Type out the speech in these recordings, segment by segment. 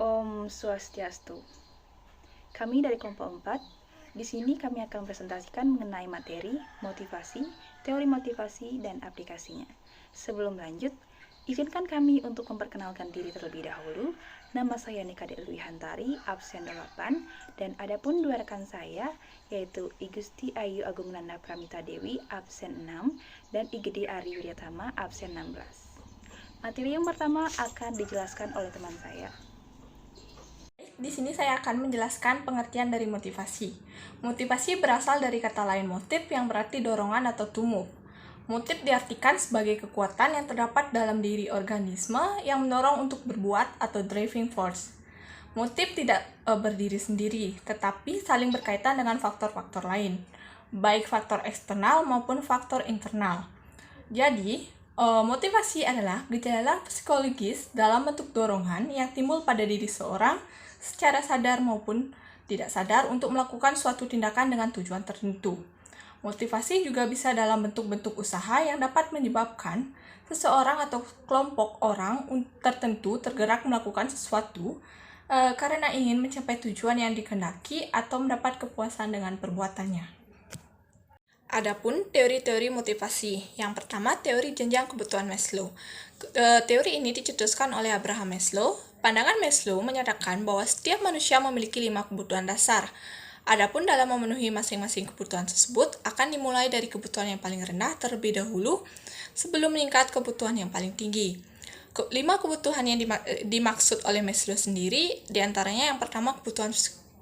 Om Swastiastu. Kami dari kelompok 4, di sini kami akan presentasikan mengenai materi, motivasi, teori motivasi, dan aplikasinya. Sebelum lanjut, izinkan kami untuk memperkenalkan diri terlebih dahulu. Nama saya Nika Delwi Hantari, absen 8, dan adapun dua rekan saya, yaitu Igusti Ayu Agung Nanda Pramita Dewi, absen 6, dan Igede Ari Widyatama, absen 16. Materi yang pertama akan dijelaskan oleh teman saya. Di sini saya akan menjelaskan pengertian dari motivasi. Motivasi berasal dari kata lain motif yang berarti dorongan atau tumbuh. Motif diartikan sebagai kekuatan yang terdapat dalam diri organisme yang mendorong untuk berbuat atau driving force. Motif tidak berdiri sendiri, tetapi saling berkaitan dengan faktor-faktor lain, baik faktor eksternal maupun faktor internal. Jadi, motivasi adalah gejala psikologis dalam bentuk dorongan yang timbul pada diri seorang secara sadar maupun tidak sadar untuk melakukan suatu tindakan dengan tujuan tertentu. Motivasi juga bisa dalam bentuk-bentuk usaha yang dapat menyebabkan seseorang atau kelompok orang tertentu tergerak melakukan sesuatu karena ingin mencapai tujuan yang dikehendaki atau mendapat kepuasan dengan perbuatannya. Adapun teori-teori motivasi. Yang pertama, teori jenjang kebutuhan Maslow. Teori ini dicetuskan oleh Abraham Maslow. Pandangan Maslow menyatakan bahwa setiap manusia memiliki 5 kebutuhan dasar. Adapun dalam memenuhi masing-masing kebutuhan tersebut akan dimulai dari kebutuhan yang paling rendah terlebih dahulu sebelum meningkat kebutuhan yang paling tinggi. 5 kebutuhan yang dimaksud oleh Maslow sendiri, diantaranya yang pertama kebutuhan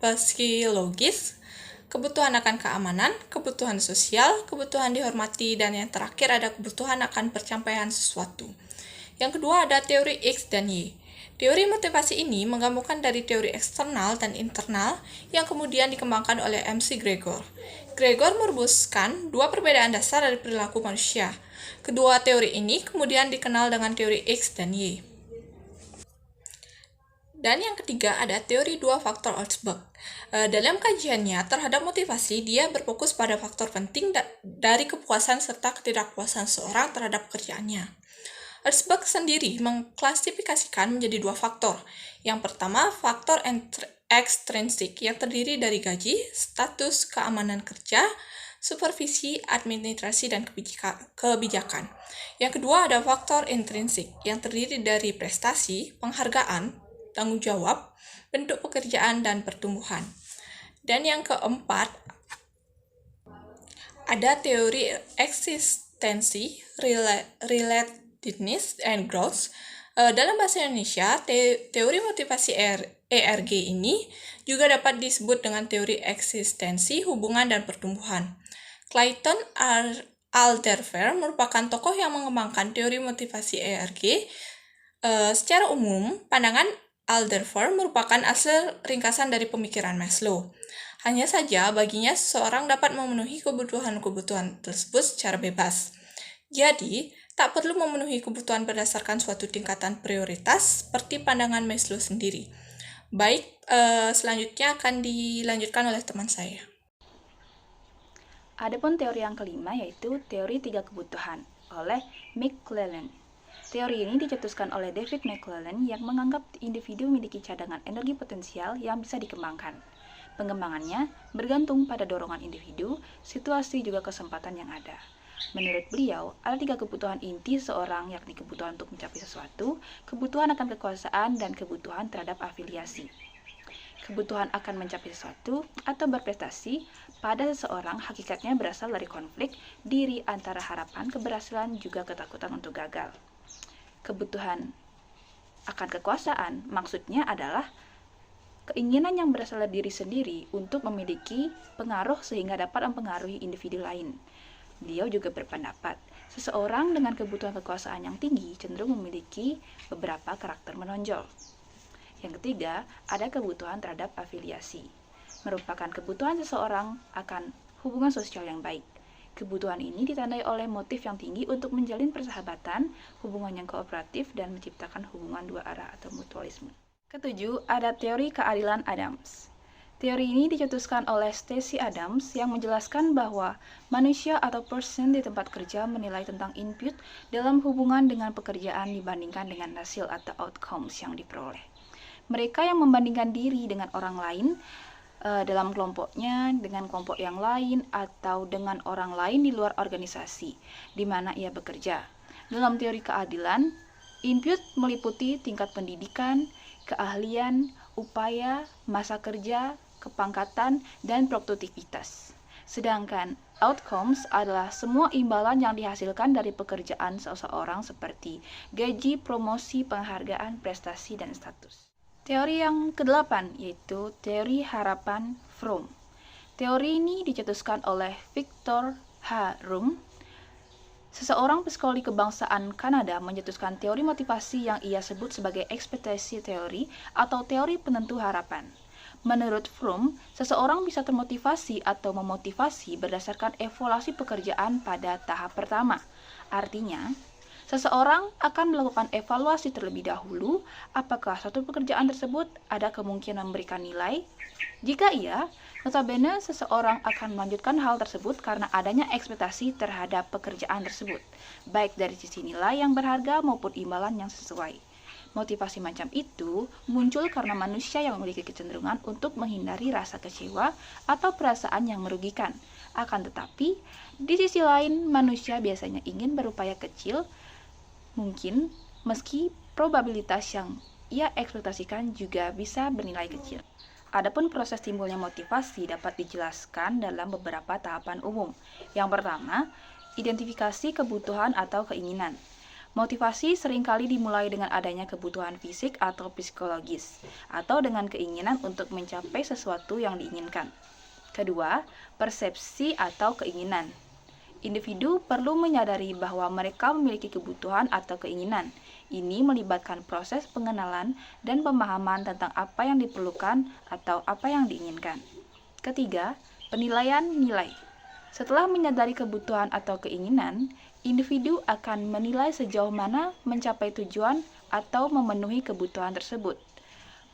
psikologis, kebutuhan akan keamanan, kebutuhan sosial, kebutuhan dihormati, dan yang terakhir ada kebutuhan akan pencapaian sesuatu. Yang kedua ada teori X dan Y. Teori motivasi ini menggabungkan dari teori eksternal dan internal yang kemudian dikembangkan oleh MC Gregor. Gregor merumuskan 2 perbedaan dasar dari perilaku manusia. Kedua teori ini kemudian dikenal dengan teori X dan Y. Dan yang ketiga ada teori 2 faktor Olsberg. Dalam kajiannya terhadap motivasi, dia berfokus pada faktor penting dari kepuasan serta ketidakpuasan seorang terhadap pekerjaannya. Olsberg sendiri mengklasifikasikan menjadi 2 faktor. Yang pertama, faktor ekstrinsik yang terdiri dari gaji, status keamanan kerja, supervisi, administrasi, dan kebijakan. Yang kedua ada faktor intrinsik yang terdiri dari prestasi, penghargaan, tanggung jawab, bentuk pekerjaan, dan pertumbuhan. Dan yang keempat, ada teori eksistensi, relatedness, and growth. Dalam bahasa Indonesia, teori motivasi ERG ini juga dapat disebut dengan teori eksistensi, hubungan, dan pertumbuhan. Clayton Alderfer merupakan tokoh yang mengembangkan teori motivasi ERG. Secara umum, pandangan Alderfer merupakan hasil ringkasan dari pemikiran Maslow. Hanya saja baginya seseorang dapat memenuhi kebutuhan-kebutuhan tersebut secara bebas. Jadi, tak perlu memenuhi kebutuhan berdasarkan suatu tingkatan prioritas seperti pandangan Maslow sendiri. Baik, selanjutnya akan dilanjutkan oleh teman saya. Adapun teori yang kelima yaitu teori 3 kebutuhan oleh McClellan. Teori ini dicetuskan oleh David McClellan yang menganggap individu memiliki cadangan energi potensial yang bisa dikembangkan. Pengembangannya bergantung pada dorongan individu, situasi, juga kesempatan yang ada. Menurut beliau, ada 3 kebutuhan inti seorang, yakni kebutuhan untuk mencapai sesuatu, kebutuhan akan kekuasaan, dan kebutuhan terhadap afiliasi. Kebutuhan akan mencapai sesuatu atau berprestasi pada seseorang hakikatnya berasal dari konflik diri antara harapan, keberhasilan, juga ketakutan untuk gagal. Kebutuhan akan kekuasaan maksudnya adalah keinginan yang berasal dari diri sendiri untuk memiliki pengaruh sehingga dapat mempengaruhi individu lain. Beliau juga berpendapat, seseorang dengan kebutuhan kekuasaan yang tinggi cenderung memiliki beberapa karakter menonjol. Yang ketiga, ada kebutuhan terhadap afiliasi, merupakan kebutuhan seseorang akan hubungan sosial yang baik. Kebutuhan ini ditandai oleh motif yang tinggi untuk menjalin persahabatan, hubungan yang kooperatif, dan menciptakan hubungan dua arah atau mutualisme. Ketujuh, ada teori keadilan Adams. Teori ini dicetuskan oleh Stacey Adams yang menjelaskan bahwa manusia atau person di tempat kerja menilai tentang input dalam hubungan dengan pekerjaan dibandingkan dengan hasil atau outcomes yang diperoleh. Mereka yang membandingkan diri dengan orang lain dalam kelompoknya, dengan kelompok yang lain, atau dengan orang lain di luar organisasi di mana ia bekerja. Dalam teori keadilan, input meliputi tingkat pendidikan, keahlian, upaya, masa kerja, kepangkatan, dan produktivitas. Sedangkan outcomes adalah semua imbalan yang dihasilkan dari pekerjaan seseorang seperti gaji, promosi, penghargaan, prestasi, dan status. Teori yang ke-8 yaitu teori harapan Fromm. Teori ini dicetuskan oleh Victor H. Fromm. Seseorang psikologi kebangsaan Kanada mencetuskan teori motivasi yang ia sebut sebagai ekspektasi teori atau teori penentu harapan. Menurut Fromm, seseorang bisa termotivasi atau memotivasi berdasarkan evaluasi pekerjaan pada tahap pertama. Artinya, seseorang akan melakukan evaluasi terlebih dahulu apakah suatu pekerjaan tersebut ada kemungkinan memberikan nilai. Jika iya, notabene seseorang akan melanjutkan hal tersebut karena adanya ekspektasi terhadap pekerjaan tersebut, baik dari sisi nilai yang berharga maupun imbalan yang sesuai. Motivasi macam itu muncul karena manusia yang memiliki kecenderungan untuk menghindari rasa kecewa atau perasaan yang merugikan. Akan tetapi, di sisi lain, manusia biasanya ingin berupaya kecil, mungkin meski probabilitas yang ia ekspektasikan juga bisa bernilai kecil. Adapun proses timbulnya motivasi dapat dijelaskan dalam beberapa tahapan umum. Yang pertama, identifikasi kebutuhan atau keinginan. Motivasi seringkali dimulai dengan adanya kebutuhan fisik atau psikologis, atau dengan keinginan untuk mencapai sesuatu yang diinginkan. Kedua, persepsi atau keinginan. Individu perlu menyadari bahwa mereka memiliki kebutuhan atau keinginan. Ini melibatkan proses pengenalan dan pemahaman tentang apa yang diperlukan atau apa yang diinginkan. Ketiga, penilaian nilai. Setelah menyadari kebutuhan atau keinginan, individu akan menilai sejauh mana mencapai tujuan atau memenuhi kebutuhan tersebut,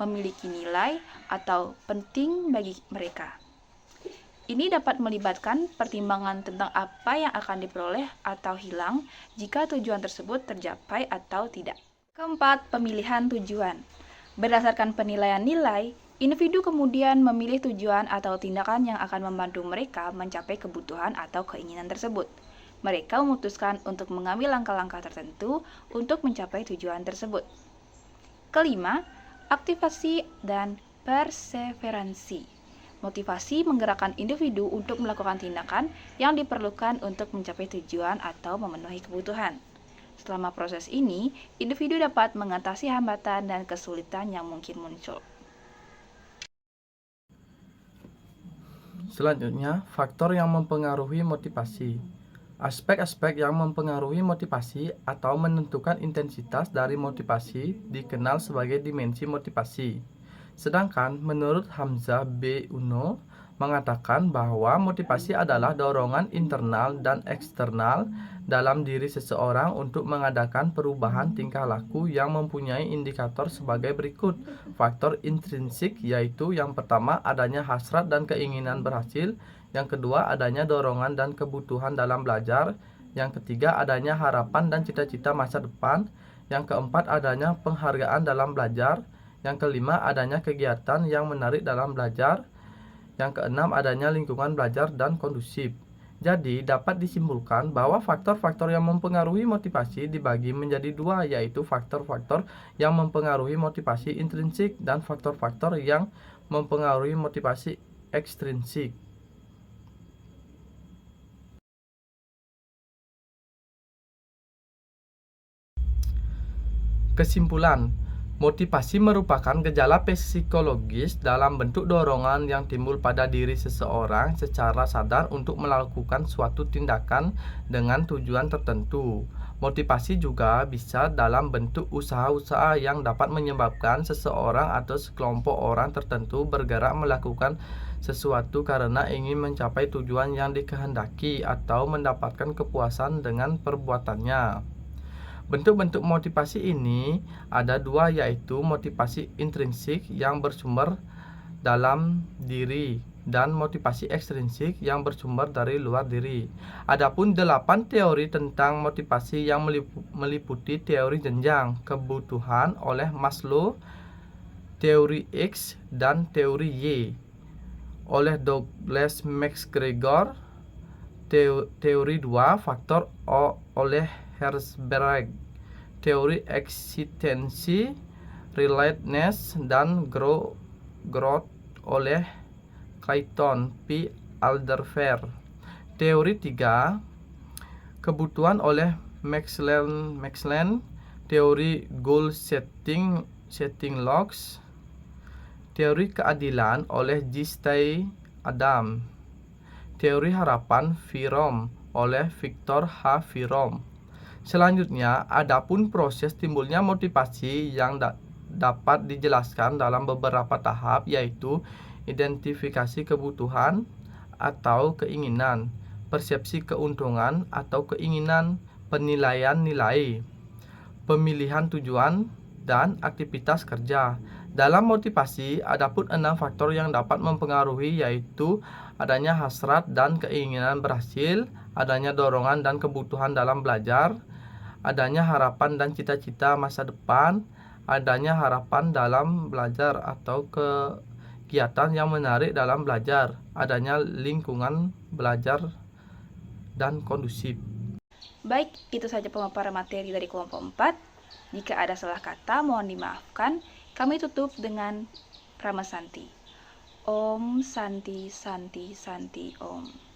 memiliki nilai atau penting bagi mereka. Ini dapat melibatkan pertimbangan tentang apa yang akan diperoleh atau hilang jika tujuan tersebut tercapai atau tidak. Keempat, pemilihan tujuan. Berdasarkan penilaian nilai, individu kemudian memilih tujuan atau tindakan yang akan membantu mereka mencapai kebutuhan atau keinginan tersebut. Mereka memutuskan untuk mengambil langkah-langkah tertentu untuk mencapai tujuan tersebut. Kelima, aktivasi dan perseveransi. Motivasi menggerakkan individu untuk melakukan tindakan yang diperlukan untuk mencapai tujuan atau memenuhi kebutuhan. Selama proses ini, individu dapat mengatasi hambatan dan kesulitan yang mungkin muncul. Selanjutnya, faktor yang mempengaruhi motivasi. Aspek-aspek yang mempengaruhi motivasi atau menentukan intensitas dari motivasi dikenal sebagai dimensi motivasi. Sedangkan menurut Hamzah B. Uno mengatakan bahwa motivasi adalah dorongan internal dan eksternal dalam diri seseorang untuk mengadakan perubahan tingkah laku yang mempunyai indikator sebagai berikut. Faktor intrinsik yaitu yang pertama adanya hasrat dan keinginan berhasil, yang kedua adanya dorongan dan kebutuhan dalam belajar, yang ketiga adanya harapan dan cita-cita masa depan, yang keempat adanya penghargaan dalam belajar, yang kelima adanya kegiatan yang menarik dalam belajar, yang keenam adanya lingkungan belajar dan kondusif. Jadi dapat disimpulkan bahwa faktor-faktor yang mempengaruhi motivasi dibagi menjadi dua, yaitu faktor-faktor yang mempengaruhi motivasi intrinsik dan faktor-faktor yang mempengaruhi motivasi ekstrinsik. Kesimpulan, motivasi merupakan gejala psikologis dalam bentuk dorongan yang timbul pada diri seseorang secara sadar untuk melakukan suatu tindakan dengan tujuan tertentu. Motivasi juga bisa dalam bentuk usaha-usaha yang dapat menyebabkan seseorang atau sekelompok orang tertentu bergerak melakukan sesuatu karena ingin mencapai tujuan yang dikehendaki atau mendapatkan kepuasan dengan perbuatannya. Bentuk-bentuk motivasi ini ada dua, yaitu motivasi intrinsik yang bersumber dalam diri dan motivasi ekstrinsik yang bersumber dari luar diri. Adapun 8 teori tentang motivasi yang meliputi teori jenjang kebutuhan oleh Maslow, teori X dan teori Y oleh Douglas MacGregor, teori 2 faktor oleh Herzberg, teori eksistensi, relatedness, dan growth oleh Clayton P. Alderfer. Teori 3 kebutuhan oleh Maxwell, teori goal setting logs, teori keadilan oleh G. Stay Adam, teori harapan Fromm oleh Victor H. Fromm. Selanjutnya, adapun proses timbulnya motivasi yang dapat dijelaskan dalam beberapa tahap, yaitu identifikasi kebutuhan atau keinginan, persepsi keuntungan atau keinginan, penilaian nilai, pemilihan tujuan, dan aktivitas kerja. Dalam motivasi, adapun 6 faktor yang dapat mempengaruhi, yaitu adanya hasrat dan keinginan berhasil, adanya dorongan dan kebutuhan dalam belajar, adanya harapan dan cita-cita masa depan, adanya harapan dalam belajar atau kegiatan yang menarik dalam belajar, adanya lingkungan belajar dan kondusif. Baik, itu saja pemaparan materi dari kelompok 4. Jika ada salah kata, mohon dimaafkan. Kami tutup dengan Prama Santi. Om Santi Santi Santi Om.